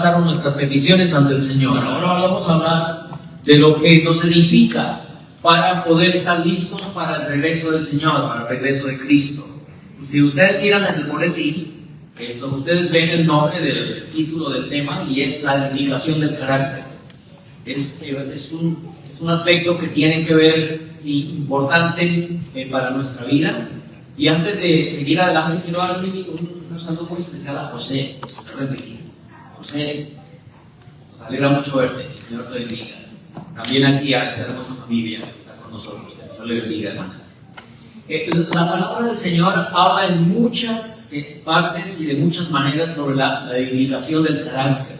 pasaron nuestras peticiones ante el Señor. Ahora vamos a hablar de lo que nos edifica para poder estar listos para el regreso del Señor, para el regreso de Cristo. Si ustedes miran en el boletín, ustedes ven el nombre del título del tema y es la edificación del carácter. Es un aspecto que tiene que ver importante para nuestra vida. Y antes de seguir adelante, quiero darle un saludo muy especial a José. José, nos alegra mucho verte, el Señor te bendiga. También aquí tenemos a su familia que está con nosotros. El Señor le bendiga, hermana. La palabra del Señor habla en muchas partes y de muchas maneras sobre la edificación del carácter.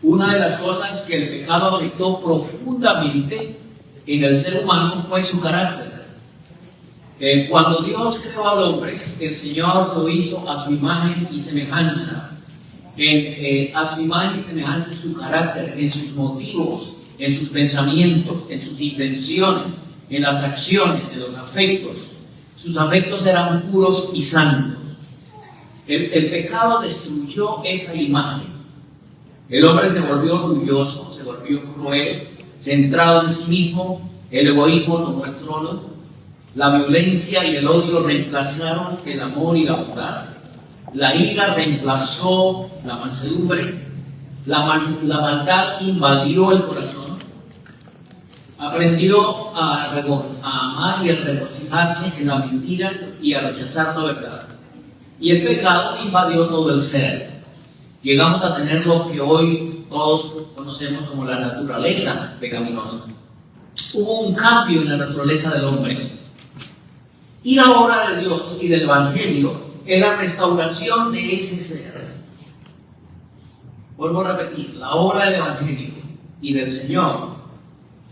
Una de las cosas que el pecado afectó profundamente en el ser humano fue su carácter. Cuando Dios creó al hombre, el Señor lo hizo a su imagen y semejanza. A su imagen y semejanza en su carácter, en sus motivos, en sus pensamientos, en sus intenciones, en las acciones, en los afectos. Sus afectos eran puros y santos. El pecado destruyó esa imagen. El hombre se volvió orgulloso, se volvió cruel, centrado en sí mismo. El egoísmo tomó el trono. La violencia y el odio reemplazaron el amor y la bondad. La ira reemplazó la mansedumbre. La maldad invadió el corazón. Aprendió a amar y a regocijarse en la mentira y a rechazar la verdad. Y el pecado invadió todo el ser. Llegamos a tener lo que hoy todos conocemos como la naturaleza pecaminosa. Hubo un cambio en la naturaleza del hombre. Y la obra de Dios y del Evangelio es la restauración de ese ser. Vuelvo a repetir, la obra del Evangelio y del Señor,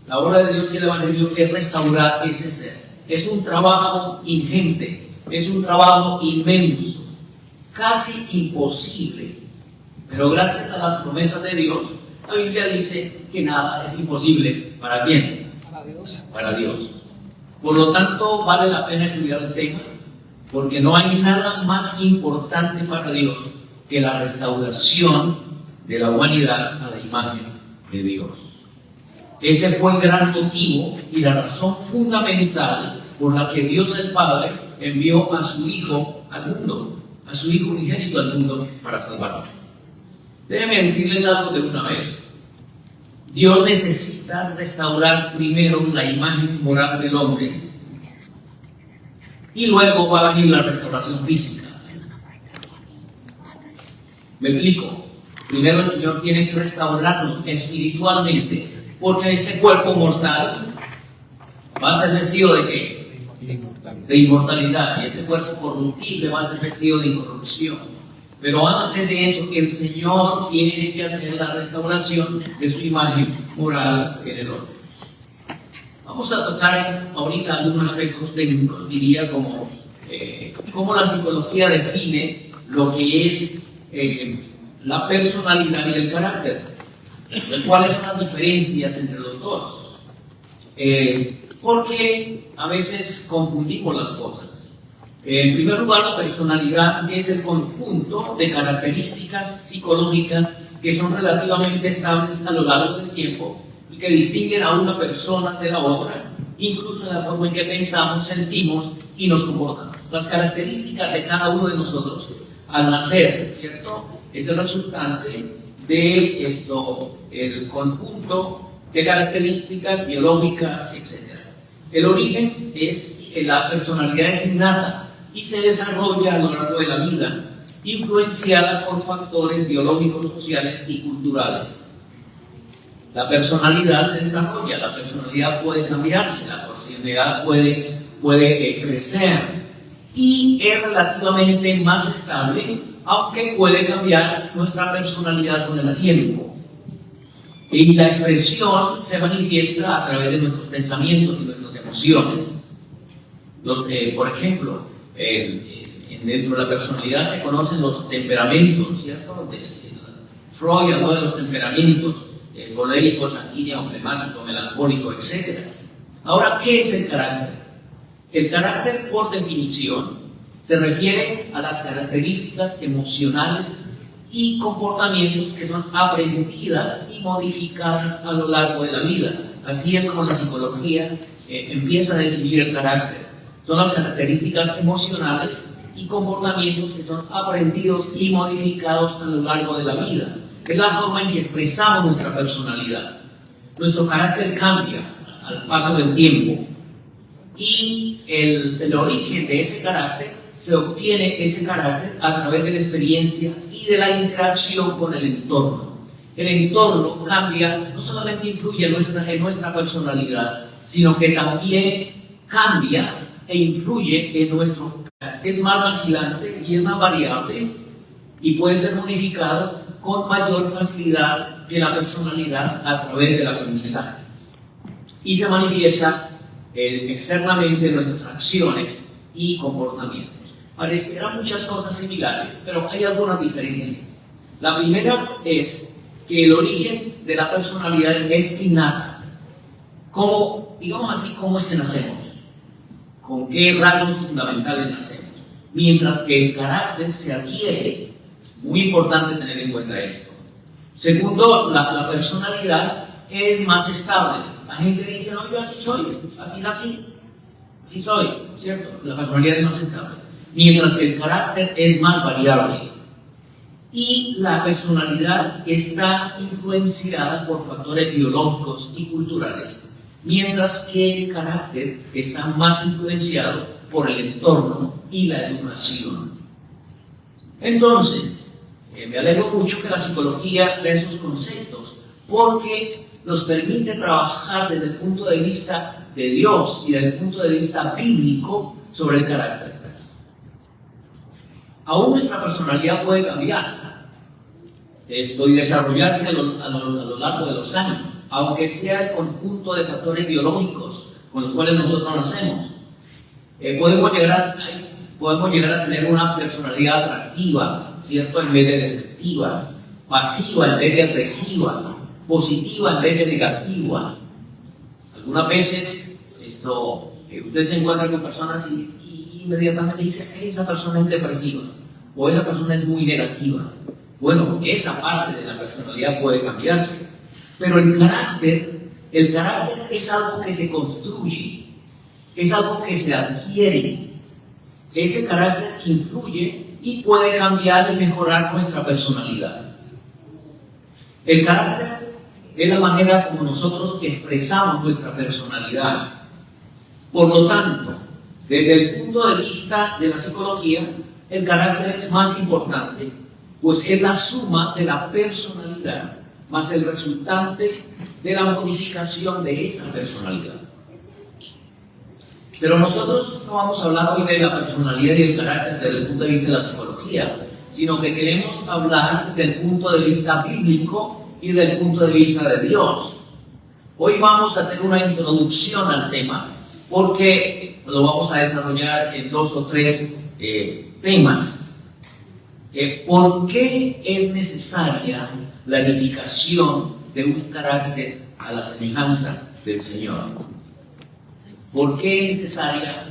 la obra de Dios y del Evangelio es restaurar ese ser. Es un trabajo ingente, es un trabajo inmenso, casi imposible. Pero gracias a las promesas de Dios, la Biblia dice que nada es imposible. ¿Para quién? Para Dios. Para Dios. Por lo tanto, vale la pena estudiar el tema, porque no hay nada más importante para Dios que la restauración de la humanidad a la imagen de Dios. Ese fue el gran motivo y la razón fundamental por la que Dios el Padre envió a su Hijo al mundo, a su Hijo unigénito al mundo para salvarnos. Déjenme decirles algo de una vez. Dios necesita restaurar primero la imagen moral del hombre y luego va a venir la restauración física. ¿Me explico? Primero el Señor tiene que restaurarnos espiritualmente, porque este cuerpo mortal va a ser vestido ¿de qué? De inmortalidad. Y este cuerpo corruptible va a ser vestido de incorrupción. Pero antes de eso, el Señor tiene que hacer la restauración de su imagen moral en el hombre. Vamos a tocar ahorita algunos aspectos técnicos, diría como cómo la psicología define lo que es la personalidad y el carácter. ¿Cuáles son las diferencias entre los dos? Porque a veces confundimos las cosas. En primer lugar, la personalidad es el conjunto de características psicológicas que son relativamente estables a lo largo del tiempo y que distinguen a una persona de la otra, incluso en la forma en que pensamos, sentimos y nos comportamos. Las características de cada uno de nosotros al nacer, ¿cierto? Es el resultante de el conjunto de características biológicas, etc. El origen es que la personalidad es innata y se desarrolla a lo largo de la vida, influenciada por factores biológicos, sociales y culturales. La personalidad se desarrolla, la personalidad puede cambiarse, la personalidad puede crecer y es relativamente más estable, aunque puede cambiar nuestra personalidad con el tiempo. Y la expresión se manifiesta a través de nuestros pensamientos y nuestras emociones. Por ejemplo, dentro de la personalidad se conocen los temperamentos, ¿cierto? Freud habló de los temperamentos, colérico, sanguíneo, flemático, melancólico, etc. Ahora, ¿qué es el carácter? El carácter, por definición, se refiere a las características emocionales y comportamientos que son aprendidas y modificadas a lo largo de la vida. Así es como la psicología empieza a definir el carácter. Son las características emocionales y comportamientos que son aprendidos y modificados a lo largo de la vida. Es la forma en que expresamos nuestra personalidad. Nuestro carácter cambia al paso del tiempo y el origen de ese carácter se obtiene ese carácter a través de la experiencia y de la interacción con el entorno. El entorno cambia, no solamente influye en nuestra personalidad, sino que también cambia e influye en nuestro carácter. Es más vacilante y es más variable y puede ser modificado con mayor facilidad que la personalidad a través del aprendizaje. Y se manifiesta externamente en nuestras acciones y comportamientos. Parecerán muchas cosas similares, pero hay algunas diferencias. La primera es que el origen de la personalidad es innata. ¿Cómo, digamos así, cómo es que nacemos? ¿Con qué rasgos fundamentales nacemos? Mientras que el carácter se adquiere, muy importante tener en cuenta esto. Segundo, la personalidad es más estable. La gente dice, no, yo así soy, así nací, así soy, ¿cierto? La personalidad es más estable. Mientras que el carácter es más variable. Y la personalidad está influenciada por factores biológicos y culturales, mientras que el carácter está más influenciado por el entorno y la educación. Entonces, me alegro mucho que la psicología vea esos conceptos, porque nos permite trabajar desde el punto de vista de Dios y desde el punto de vista bíblico sobre el carácter. Aún nuestra personalidad puede cambiar y desarrollarse a lo largo de los años, aunque sea el conjunto de factores biológicos con los cuales nosotros nacemos. Podemos llegar a tener una personalidad atractiva, ¿cierto?, en vez de destructiva, pasiva en vez de agresiva, positiva en vez de negativa. Algunas veces usted se encuentra con personas y inmediatamente dice, esa persona es depresiva o esa persona es muy negativa. Bueno, esa parte de la personalidad puede cambiarse, pero el carácter es algo que se construye, es algo que se adquiere. Ese carácter influye y puede cambiar y mejorar nuestra personalidad. El carácter es la manera como nosotros expresamos nuestra personalidad. Por lo tanto, desde el punto de vista de la psicología, el carácter es más importante, pues es la suma de la personalidad más el resultante de la modificación de esa personalidad. Pero nosotros no vamos a hablar hoy de la personalidad y el carácter desde el punto de vista de la psicología, sino que queremos hablar del punto de vista bíblico y del punto de vista de Dios. Hoy vamos a hacer una introducción al tema, porque lo vamos a desarrollar en 2 o 3 temas. ¿Por qué es necesaria la edificación de un carácter a la semejanza del Señor? ¿Por qué es necesaria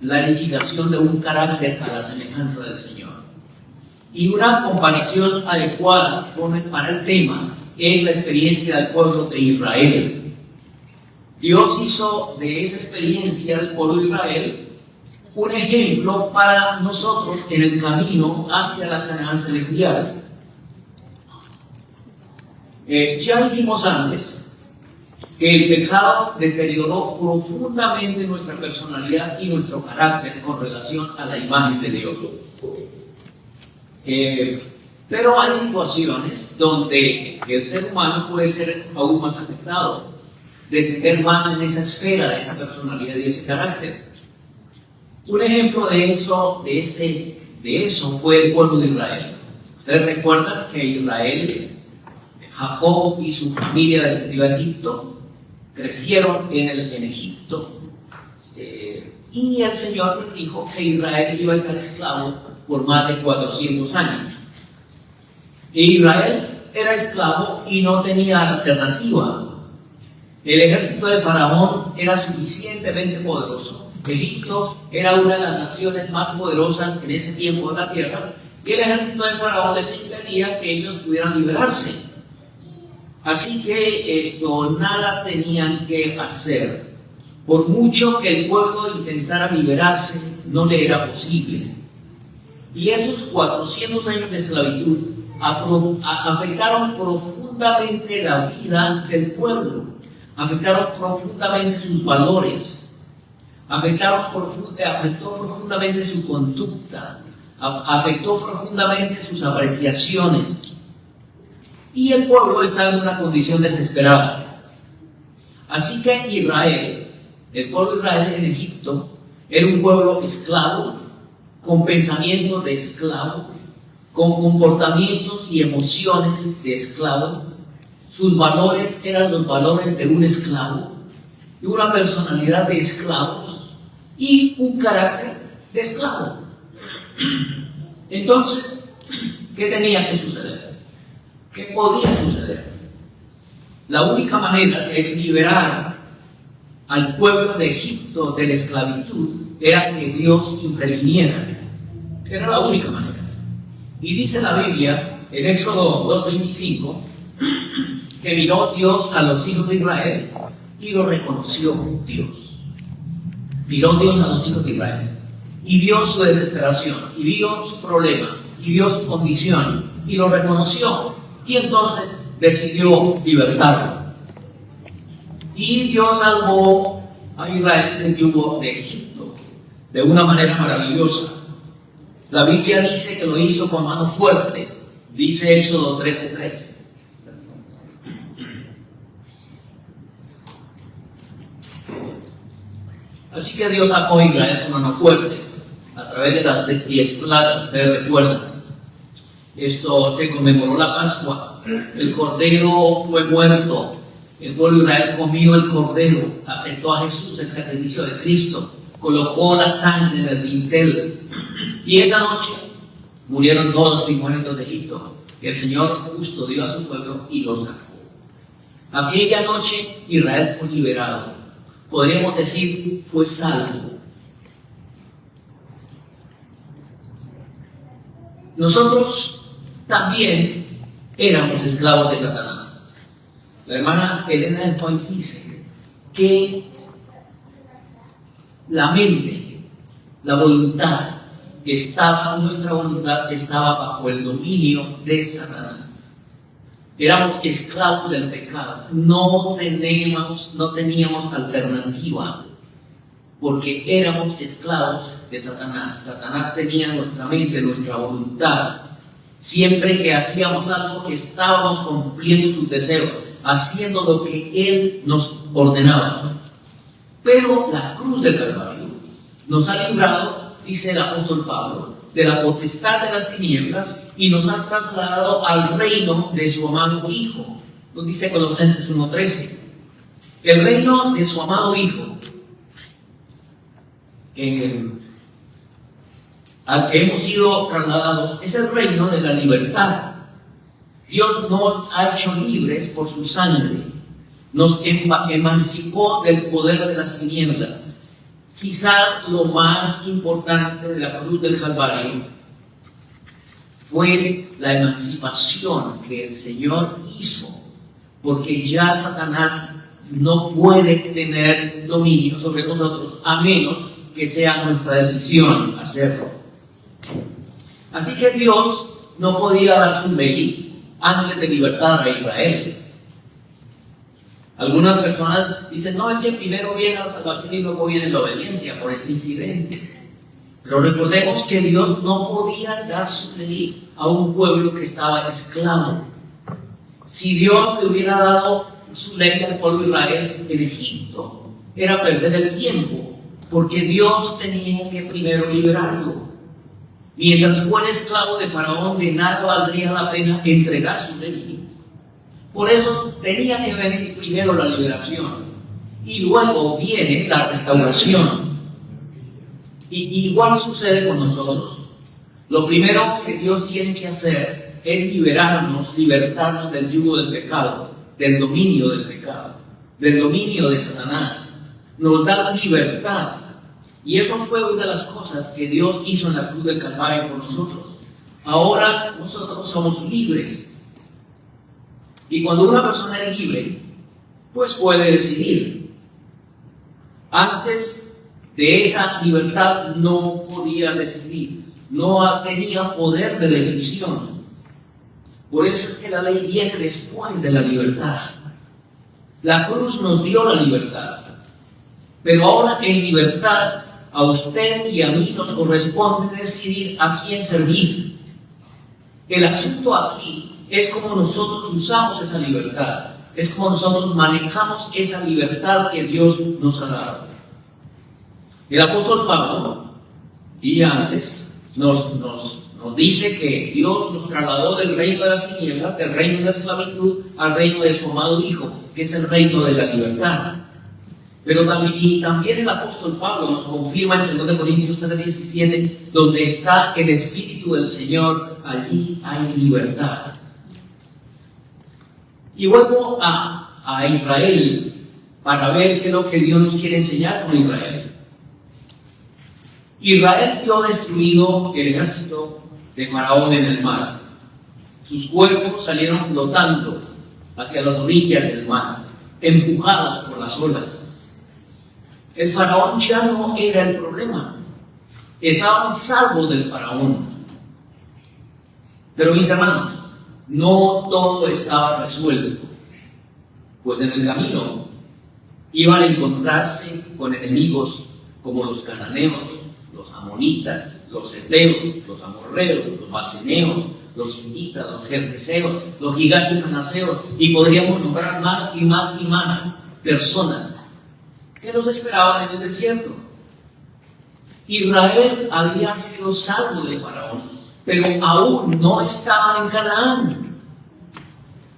la edificación de un carácter a la semejanza del Señor? Y una comparación adecuada para el tema es la experiencia del pueblo de Israel. Dios hizo de esa experiencia del pueblo de Israel un ejemplo para nosotros en el camino hacia la Canaán celestial. Ya dijimos antes que el pecado deterioró profundamente nuestra personalidad y nuestro carácter con relación a la imagen de Dios. Pero hay situaciones donde el ser humano puede ser aún más afectado, descender más en esa esfera de esa personalidad y ese carácter. Un ejemplo de eso fue el pueblo de Israel. Ustedes recuerdan que Israel, Jacob y su familia descendió a Egipto, crecieron en Egipto, y el Señor dijo que Israel iba a estar esclavo por más de 400 años. Y Israel era esclavo y no tenía alternativa. El ejército de Faraón era suficientemente poderoso. Egipto era una de las naciones más poderosas en ese tiempo en la tierra, Y el ejército de Faraón les impedía que ellos pudieran liberarse. Así que nada tenían que hacer. Por mucho que el pueblo intentara liberarse, no le era posible. Y esos 400 años de esclavitud afectaron profundamente la vida del pueblo, afectaron profundamente sus valores, afectó profundamente su conducta, afectó profundamente sus apreciaciones. Y el pueblo estaba en una condición desesperada. Así que Israel, el pueblo de Israel en Egipto, era un pueblo esclavo, con pensamientos de esclavo, con comportamientos y emociones de esclavo. Sus valores eran los valores de un esclavo, y una personalidad de esclavos y un carácter de esclavo. Entonces, ¿qué tenía que suceder? ¿Qué podía suceder? La única manera de liberar al pueblo de Egipto de la esclavitud era que Dios interviniera. Era la única manera. Y dice la Biblia, en Éxodo 2:25, que miró Dios a los hijos de Israel y lo reconoció Dios. Miró Dios a los hijos de Israel y vio su desesperación, y vio su problema, y vio su condición, y lo reconoció. Y entonces decidió libertarlo. Y Dios salvó a Israel del yugo de Egipto de una manera maravillosa. La Biblia dice que lo hizo con mano fuerte, dice Éxodo 13:3. Así que Dios sacó a Israel con mano fuerte a través de las 10 plagas. Ustedes recuerdan, esto se conmemoró la Pascua, el cordero fue muerto, el pueblo de Israel comió el cordero, aceptó a Jesús, el sacrificio de Cristo, colocó la sangre en el dintel, y esa noche murieron todos los primogénitos de Egipto, y el Señor custodió a su pueblo y lo sacó. Aquella noche Israel fue liberado, podríamos decir fue salvo. Nosotros también éramos esclavos de Satanás. La hermana Elena de Foy dice que la mente, la voluntad, nuestra voluntad estaba bajo el dominio de Satanás. Éramos esclavos del pecado. No teníamos alternativa, porque éramos esclavos de Satanás. Satanás tenía nuestra mente, nuestra voluntad. Siempre que hacíamos algo, estábamos cumpliendo sus deseos, haciendo lo que Él nos ordenaba. Pero la cruz del Calvario nos ha librado, dice el apóstol Pablo, de la potestad de las tinieblas y nos ha trasladado al reino de su amado Hijo. Nos dice Colosenses 1:13. El reino de su amado Hijo, al que hemos sido trasladados, es el reino de la libertad. Dios nos ha hecho libres por su sangre, nos emancipó del poder de las tinieblas. Quizás lo más importante de la cruz del Calvario fue la emancipación que el Señor hizo, porque ya Satanás no puede tener dominio sobre nosotros a menos que sea nuestra decisión hacerlo. Así que Dios no podía dar su ley antes de libertar a Israel. Algunas personas dicen, no, es que primero viene la salvación y luego viene la obediencia por este incidente. Pero recordemos que Dios no podía dar su ley a un pueblo que estaba esclavo. Si Dios le hubiera dado su ley al pueblo de Israel en Egipto, era perder el tiempo, porque Dios tenía que primero liberarlo. Mientras fuera esclavo de Faraón, de nada valdría la pena entregar su ley. Por eso tenía que venir primero la liberación y luego viene la restauración. Y igual sucede con nosotros. Lo primero que Dios tiene que hacer es libertarnos del yugo del pecado, del dominio del pecado, del dominio de Satanás. Nos da libertad. Y eso fue una de las cosas que Dios hizo en la cruz del Calvario por nosotros. Ahora nosotros somos libres. Y cuando una persona es libre, pues puede decidir. Antes de esa libertad no podía decidir, no tenía poder de decisión. Por eso es que la ley viene después de la libertad. La cruz nos dio la libertad, pero ahora en libertad a usted y a mí nos corresponde decidir a quién servir. El asunto aquí es cómo nosotros usamos esa libertad, es cómo nosotros manejamos esa libertad que Dios nos ha dado. El apóstol Pablo, y antes, nos dice que Dios nos trasladó del reino de las tinieblas, del reino de la esclavitud, al reino de su amado Hijo, que es el reino de la libertad. Pero también el apóstol Pablo nos confirma en 2 Corintios 3:17, donde está el Espíritu del Señor, allí hay libertad. Y vuelvo a Israel para ver qué es lo que Dios nos quiere enseñar con Israel. Israel vio destruido el ejército de Faraón en el mar. Sus cuerpos salieron flotando hacia las orillas del mar, empujados por las olas. El faraón ya no era el problema. Estaban salvos del faraón. Pero mis hermanos, no todo estaba resuelto. Pues en el camino iban a encontrarse con enemigos como los cananeos, los amonitas, los heteos, los amorreos, los baseneos, los hititas, los gergeseos, los gigantes anaseos, y podríamos nombrar más y más y más personas que los esperaban en el desierto. Israel había sido salvo de Faraón, pero aún no estaba en Canaán.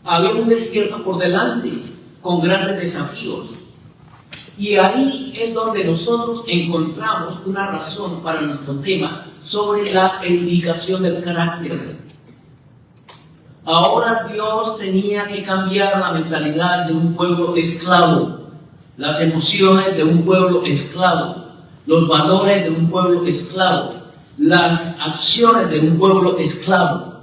Había un desierto por delante, con grandes desafíos. Y ahí es donde nosotros encontramos una razón para nuestro tema sobre la edificación del carácter. Ahora Dios tenía que cambiar la mentalidad de un pueblo esclavo, las emociones de un pueblo esclavo, los valores de un pueblo esclavo, las acciones de un pueblo esclavo.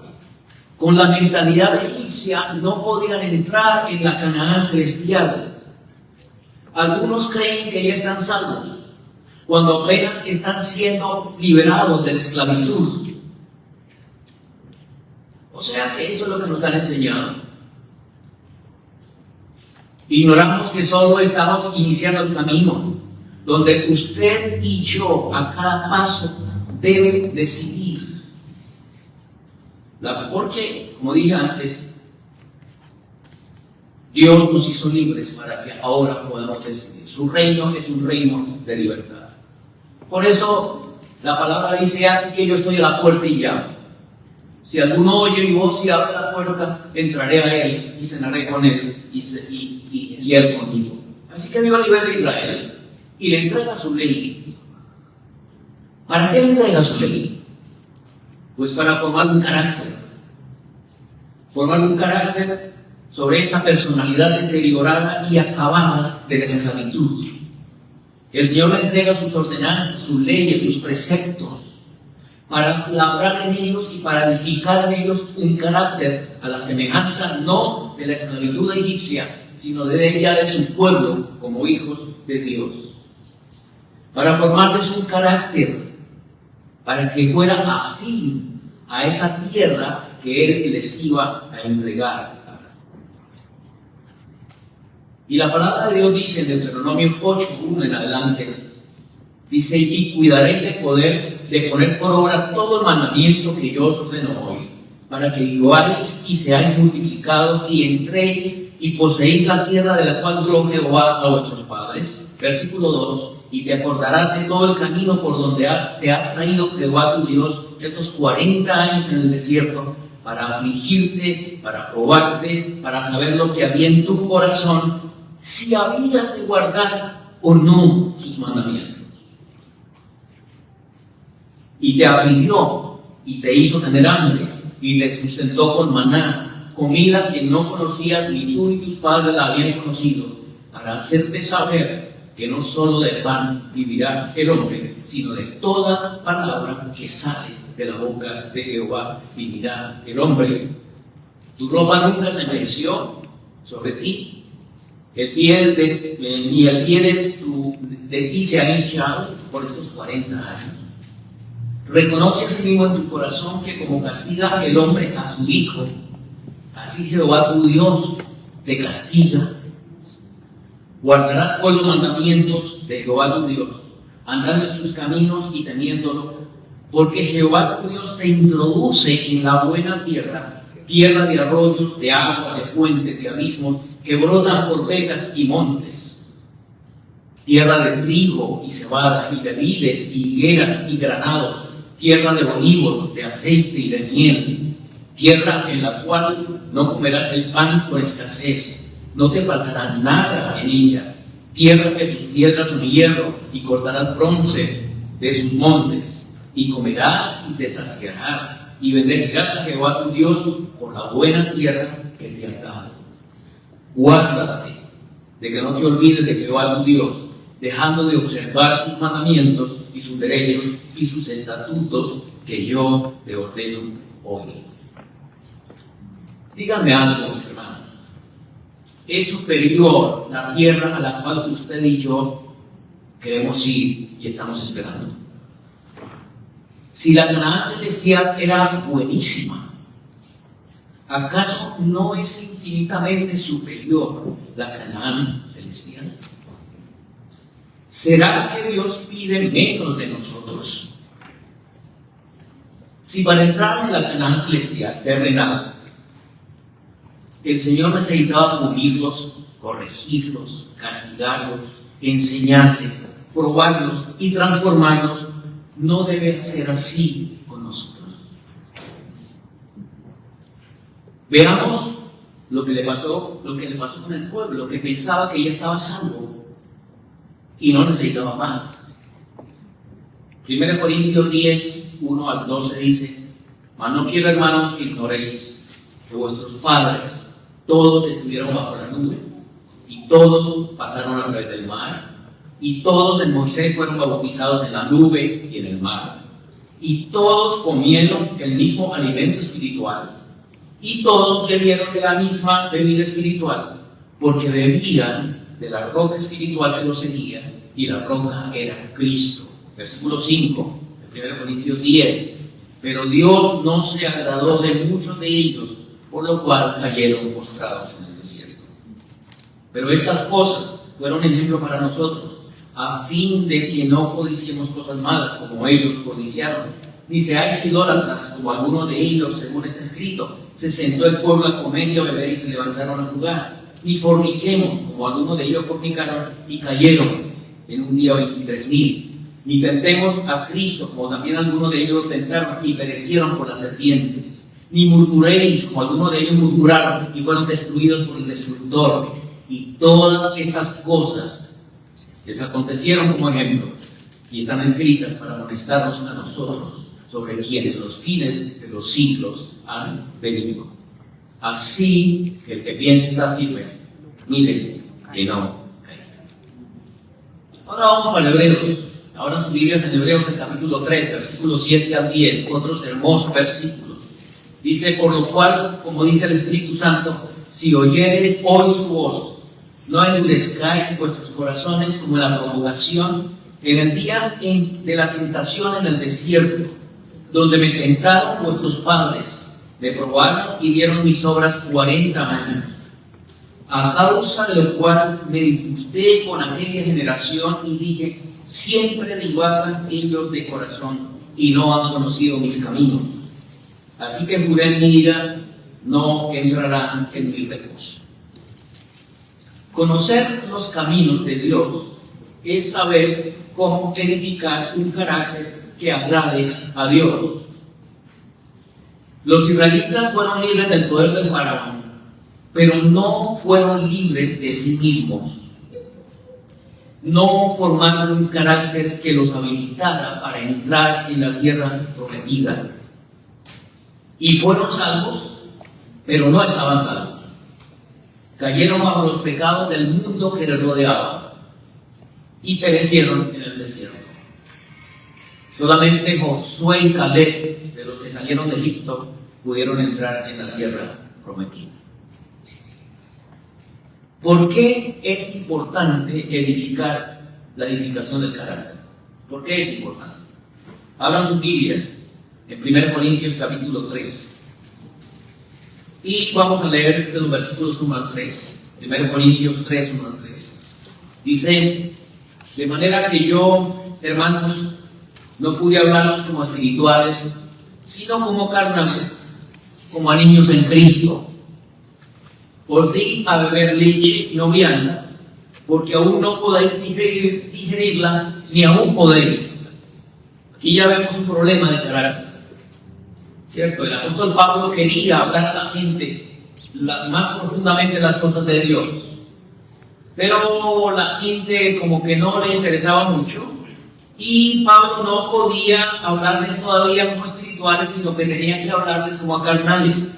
Con la mentalidad egipcia no podían entrar en la Canaán celestial. Algunos creen que ya están salvos, cuando apenas están siendo liberados de la esclavitud. O sea que eso es lo que nos han enseñado. Ignoramos que solo estamos iniciando el camino, donde usted y yo a cada paso deben decidir. Porque, como dije antes, Dios nos hizo libres para que ahora podamos decidir. Su reino es un reino de libertad. Por eso la palabra dice que yo estoy a la puerta y llamo. Si alguno oye mi voz y abre la puerta, entraré a él y cenaré con él y él conmigo. Así que Dios libera a Israel y le entrega su ley. ¿Para qué le entrega su ley? Pues para formar un carácter. Formar un carácter sobre esa personalidad deteriorada y acabada de la esclavitud. El Señor le entrega sus ordenanzas, sus leyes, sus preceptos, para labrar en ellos y para edificar en ellos un carácter a la semejanza no de la esclavitud egipcia, sino de ella, de su pueblo, como hijos de Dios. Para formarles un carácter, para que fuera afín a esa tierra que Él les iba a entregar. Y la palabra de Dios dice en Deuteronomio 8:1 en adelante, dice: y cuidaréis de poner por obra todo el mandamiento que yo os ordeno hoy, para que viváis y seáis multiplicados y entréis y poseéis la tierra de la cual juró Jehová a vuestros padres. Versículo 2: y te acordarás de todo el camino por donde te ha traído Jehová tu Dios estos 40 años en el desierto, para afligirte, para probarte, para saber lo que había en tu corazón, si habías de guardar o no sus mandamientos. Y te afligió y te hizo tener hambre y te sustentó con maná, comida que no conocías ni tú ni tus padres la habían conocido, para hacerte saber que no solo del pan vivirá el hombre, sino de toda palabra que sale de la boca de Jehová vivirá el hombre. Tu ropa nunca se envejeció sobre ti, y el pie de ti se ha hinchado por estos 40 años. Reconoce así mismo en tu corazón que como castiga el hombre a su hijo, así Jehová tu Dios te castiga. Guardarás pues los mandamientos de Jehová tu Dios, andando en sus caminos y temiéndolo, porque Jehová tu Dios te introduce en la buena tierra, tierra de arroyos, de agua, de fuentes, de abismos, que brotan por vegas y montes, tierra de trigo y cebada, y de vides, y higueras, y granados, tierra de olivos, de aceite y de miel, tierra en la cual no comerás el pan por escasez, no te faltará nada en ella, tierra que sus piedras son hierro, y cortarás bronce de sus montes, y comerás y te saciarás, y bendecirás a Jehová tu Dios por la buena tierra que te ha dado. Guárdate de que no te olvides de Jehová tu Dios, dejando de observar sus mandamientos y sus derechos y sus estatutos que yo te ordeno hoy. Díganme algo, mis hermanos. ¿Es superior la tierra a la cual usted y yo queremos ir y estamos esperando? Si la Canaán celestial era buenísima, ¿acaso no es infinitamente superior la Canaán celestial? ¿Será que Dios pide menos de nosotros? Si para entrar en la Canaán celestial terrenal, el Señor necesitaba pulirlos, corregirlos, castigarlos, enseñarles, probarlos y transformarlos, no debe ser así con nosotros. Veamos lo que le pasó con el pueblo, que pensaba que ya estaba salvo y no necesitaba más. 1 Corintios 10, 1 al 12 dice: mas no quiero, hermanos, que ignoréis que vuestros padres todos estuvieron bajo la nube, y todos pasaron a través del mar, y todos en Moisés fueron bautizados en la nube y en el mar, y todos comieron el mismo alimento espiritual, y todos bebieron de la misma bebida espiritual, porque bebían de la roca espiritual que los seguía, y la roca era Cristo. Versículo 5, de 1 Corintios 10. Pero Dios no se agradó de muchos de ellos, por lo cual cayeron postrados en el desierto. Pero estas cosas fueron ejemplo para nosotros, a fin de que no codiciemos cosas malas como ellos codiciaron, ni seáis idólatras como alguno de ellos, según está escrito: se sentó el pueblo a comer y a beber y se levantaron a jugar. Ni forniquemos como alguno de ellos fornicaron y cayeron en un día 23,000. Ni tentemos a Cristo como también algunos de ellos lo tentaron y perecieron por las serpientes. Ni murmuréis como algunos de ellos murmuraron y fueron destruidos por el destructor. Y todas estas cosas les acontecieron como ejemplo y están escritas para amonestarnos a nosotros, sobre quienes los fines de los siglos han venido. Así que el que piense estar firme, miren que no caiga. Ahora vamos para Hebreos. Ahora su Biblia es en Hebreos, el capítulo 3, versículos 7 al 10, otros hermosos versículos. Dice: por lo cual, como dice el Espíritu Santo, si oyereis hoy su voz, no endurezcáis vuestros corazones como en la provocación, en el día de la tentación en el desierto, donde me tentaron vuestros padres, me probaron y dieron mis obras 40 años. A causa de lo cual me disgusté con aquella generación y dije: siempre divagan ellos de corazón y no han conocido mis caminos. Así que juré en mi ira, no entrarán en mi reposo. Conocer los caminos de Dios es saber cómo edificar un carácter que agrade a Dios. Los israelitas fueron libres del poder del faraón, pero no fueron libres de sí mismos. No formaron un carácter que los habilitara para entrar en la tierra prometida. Y fueron salvos, pero no estaban salvos. Cayeron bajo los pecados del mundo que les rodeaba. y perecieron en el desierto. Solamente Josué y Caleb, de los que salieron de Egipto, pudieron entrar en la tierra prometida. ¿Por qué es importante edificar la edificación del carácter? ¿Por qué es importante? Hablan sus Biblias en 1 Corintios capítulo 3. Y vamos a leer los versículos 1 al 3. 1 Corintios 3, 1 al 3. Dice: de manera que yo, hermanos, no pude hablaros como espirituales, sino como carnales, como a niños en Cristo. Os di a beber leche y no vianda, porque aún no podéis digerirla, ni aún podéis. Aquí ya vemos un problema de carácter, ¿cierto? El apóstol Pablo quería hablar a la gente más profundamente las cosas de Dios, pero la gente como que no le interesaba mucho, y Pablo no podía hablarles todavía como espirituales, sino que tenía que hablarles como a carnales.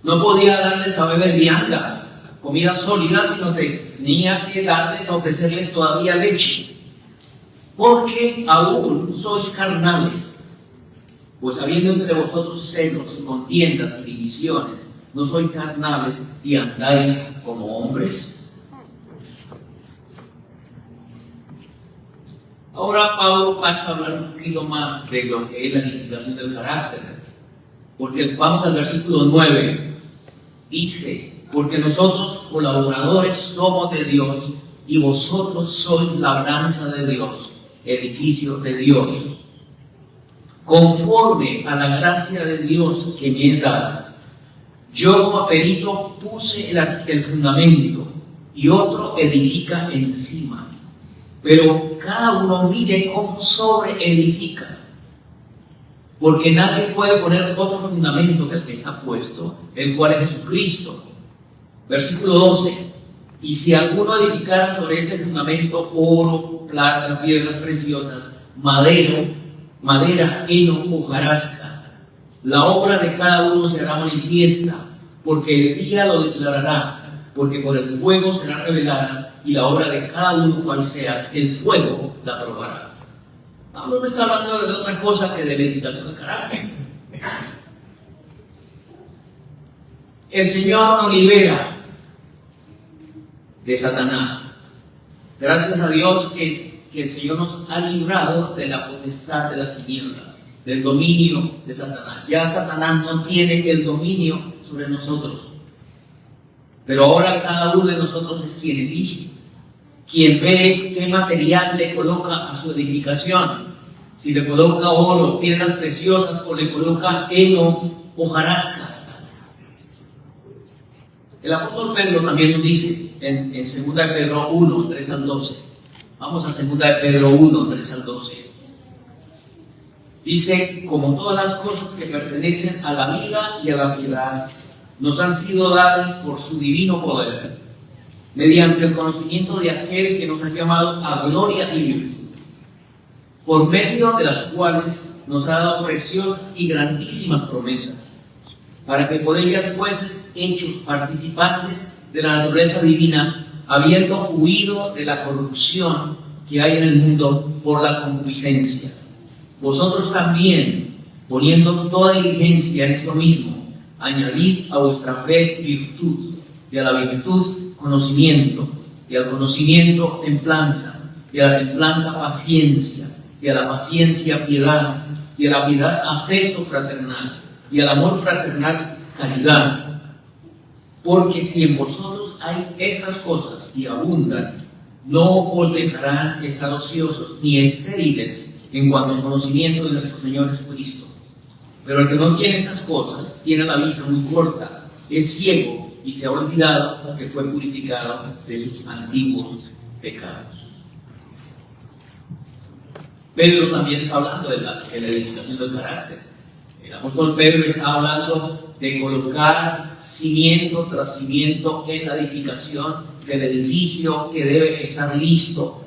No podía darles a beber vianda, comida sólida, sino que tenía que darles a ofrecerles todavía leche. Porque aún sois carnales, pues habiendo entre vosotros celos, contiendas y divisiones, no sois carnales y andáis como hombres. Ahora Pablo pasa a hablar un poquito más de lo que es la edificación del carácter, porque vamos al versículo 9. Dice: porque nosotros colaboradores somos de Dios, y vosotros sois labranza de Dios, edificio de Dios, conforme a la gracia de Dios que me es dada. Yo como perito puse el fundamento, y otro edifica encima, pero cada uno mire cómo sobreedifica. Porque nadie puede poner otro fundamento que el que está puesto, el cual es Jesucristo. Versículo 12. Y si alguno edificara sobre este fundamento oro, plata, piedras preciosas, madera, heno, hojarasca, la obra de cada uno será manifiesta, porque el día lo declarará, porque por el fuego será revelada, y la obra de cada uno cual sea, el fuego la probará. Pablo no está hablando de otra cosa que de la edificación del carácter. El Señor nos libera de Satanás. Gracias a Dios que el Señor nos ha librado de la potestad de las tinieblas, del dominio de Satanás. Ya Satanás no tiene el dominio sobre nosotros. Pero ahora cada uno de nosotros es quien elige, quien ve qué material le coloca a su edificación. Si le coloca oro, piedras preciosas, o le coloca heno, hojarasca. El apóstol Pedro también nos dice en 2 de Pedro 1, 3 al 12. Vamos a 2 de Pedro 1, 3 al 12. Dice: como todas las cosas que pertenecen a la vida y a la piedad, nos han sido dadas por su divino poder, mediante el conocimiento de aquel que nos ha llamado a gloria y virtud, por medio de las cuales nos ha dado preciosas y grandísimas promesas, para que por ellas fueses hechos participantes de la naturaleza divina, habiendo huido de la corrupción que hay en el mundo por la concupiscencia. Vosotros también, poniendo toda diligencia en esto mismo, añadid a vuestra fe virtud, y a la virtud conocimiento, y al conocimiento templanza, y a la templanza paciencia, y a la paciencia piedad, y a la piedad afecto fraternal, y al amor fraternal caridad. Porque si en vosotros hay estas cosas y abundan, no os dejarán estar ociosos ni estériles en cuanto al conocimiento de nuestro Señor Jesucristo. Pero el que no tiene estas cosas tiene la vista muy corta, es ciego y se ha olvidado que fue purificado de sus antiguos pecados. Pedro también está hablando de la edificación del carácter. El apóstol Pedro está hablando de colocar cimiento tras cimiento en la edificación del edificio que debe estar listo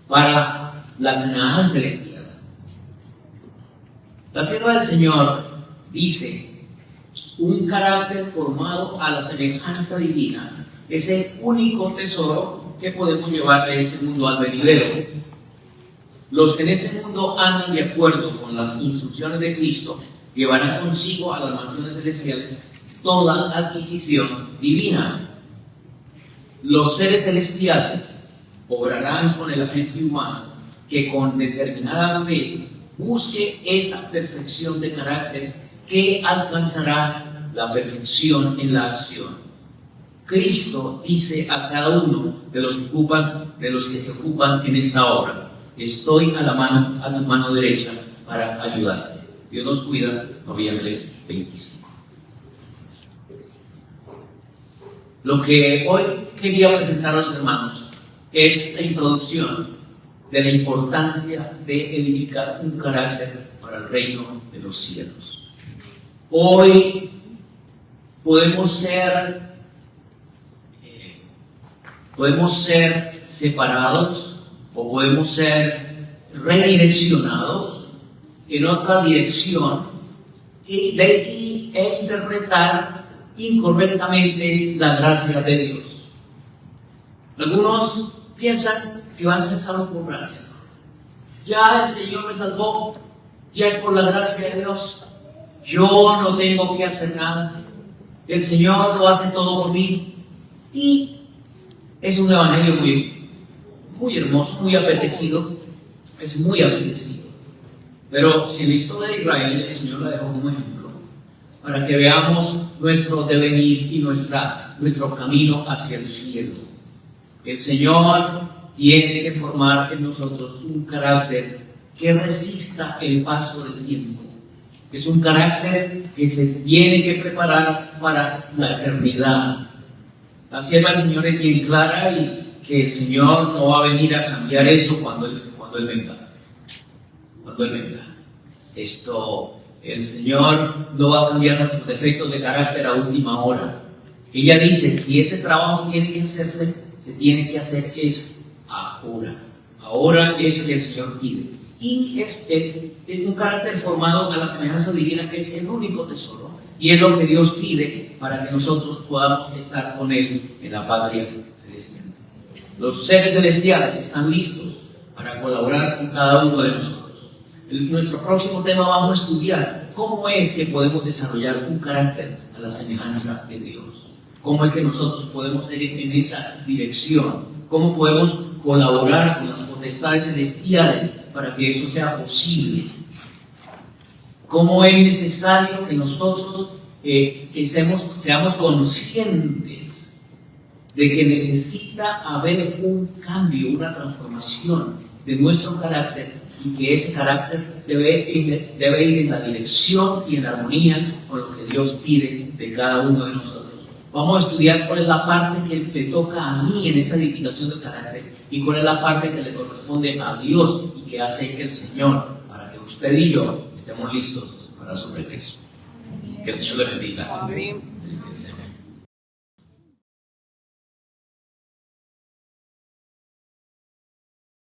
para la Canaán celestial. La sierva del Señor dice: un carácter formado a la semejanza divina es el único tesoro que podemos llevar de este mundo al venidero. Los que en este mundo andan de acuerdo con las instrucciones de Cristo llevarán consigo a las mansiones celestiales toda adquisición divina. Los seres celestiales obrarán con el agente humano que con determinada fe busque esa perfección de carácter que alcanzará la perfección en la acción. Cristo dice a cada uno de los que se ocupan en esta obra: estoy a tu mano derecha para ayudarte. Dios nos cuida, noviembre 25. Lo que hoy quería presentar a los hermanos es la introducción de la importancia de edificar un carácter para el reino de los cielos. Hoy podemos ser separados o podemos ser redireccionados en otra dirección e interpretar incorrectamente la gracia de Dios. Algunos piensan que van a ser salvos por gracia. Ya el Señor me salvó, ya es por la gracia de Dios. Yo no tengo que hacer nada. El Señor lo hace todo por mí. Y es un evangelio muy hermoso, muy apetecido. Es muy apetecido. Pero en la historia de Israel, el Señor la dejó como ejemplo para que veamos nuestro devenir y nuestro camino hacia el cielo. El Señor tiene que formar en nosotros un carácter que resista el paso del tiempo. Es un carácter que se tiene que preparar para la eternidad. La sierva del Señor es bien clara y que el Señor no va a venir a cambiar eso cuando Él venga. Cuando Él venga. El Señor no va a cambiar nuestros defectos de carácter a última hora. Ella dice, si ese trabajo tiene que hacerse, se tiene que hacer es ahora. Ahora es lo que el Señor pide. Y es un carácter formado a la semejanza divina, que es el único tesoro. Y es lo que Dios pide para que nosotros podamos estar con Él en la patria celestial. Los seres celestiales están listos para colaborar con cada uno de nosotros. En nuestro próximo tema vamos a estudiar cómo es que podemos desarrollar un carácter a la semejanza de Dios. Cómo es que nosotros podemos ir en esa dirección. Cómo podemos colaborar con las potestades celestiales para que eso sea posible. Cómo es necesario que nosotros seamos conscientes de que necesita haber un cambio, una transformación de nuestro carácter, y que ese carácter debe ir en la dirección y en armonía con lo que Dios pide de cada uno de nosotros. Vamos a estudiar cuál es la parte que le toca a mí en esa edificación del carácter y cuál es la parte que le corresponde a Dios y que hace el Señor para que usted y yo estemos listos para su regreso. Que el Señor le bendiga. Amén.